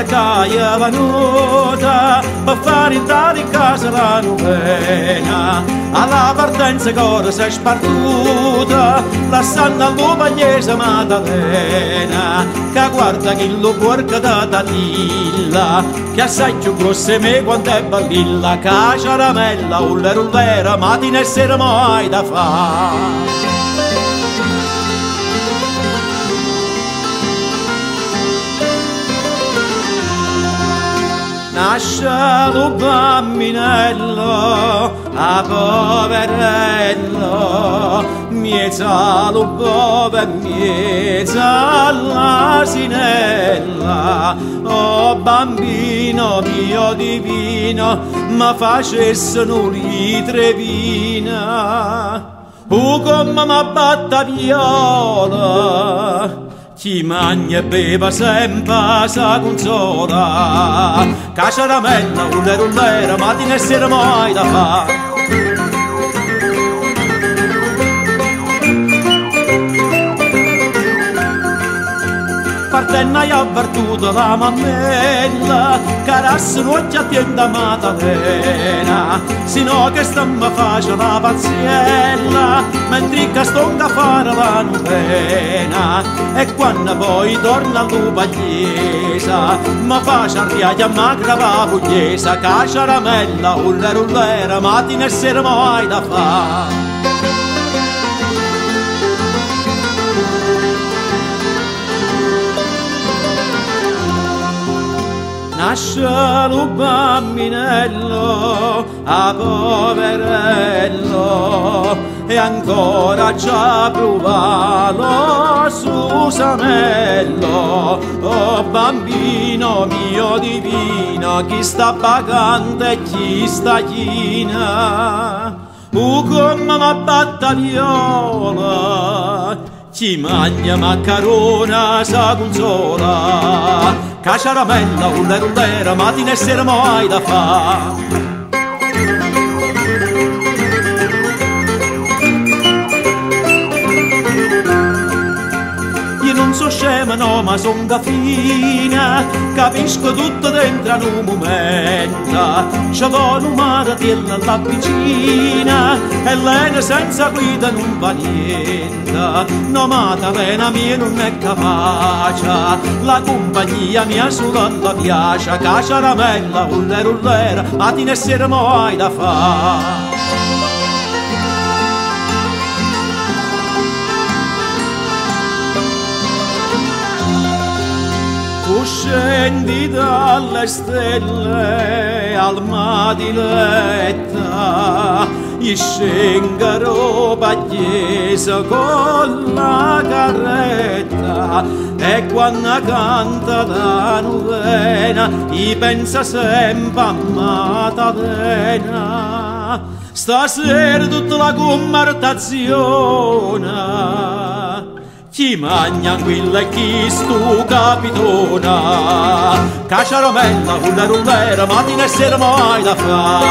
cosa che è venuta per fare entrare in casa la novena. Alla partenza cosa si è spartuta, lasciando alla pagliese Maddalena, che guarda che lo porca da Tatilla, che assai più grossa me quanto è ballilla, che caramella, ullera, ma ti ne sera mai da fare. Nasce lo bambinello, a poverello, miezza lo bove, miezza l'asinella. Oh bambino mio divino, ma facessero l'itrevina, come ma batta viola, chi mangia e beva sempre sa consola, che caramella, ullera, ma ti ne sera mai da fare. Partenna e avvertuto la mammella, carasse non ci attienda Maddalena, sino che stamma face la pazziella, mentre che stonga a fare la novena. E quando poi torna alla pagliesa, ma face arrivare a magra la pugliesa, che caramella, ullera, ma ti ne sera mai da fare. Nasce lo bambinello, a poverello, e ancora già provalo su sanello. Oh bambino mio divino, chi sta pagando e chi sta china, come ma batta viola, chi mangia maccarona sa consola, che caramella, ullera, ma ti ne sera mai da fare. Io non so scema, no, ma son gaffina, capisco tutto dentro in un momento. C'è una maratella alla vicina, e lei senza guida non va niente. No, Maddalena mia non è capace, la compagnia mia solo la piace, che caramella, ullera, ma ti ne sera mai da fare. Tu scendi dalle stelle al madiletta, gli scengaro pagliese con la carretta, e quando canta la novena, gli pensa sempre a Maddalena. Stasera tutta la conversazione, chi mangia quella e chi stu capitona, che caramella, ullera, ma ti ne sera mai da fare.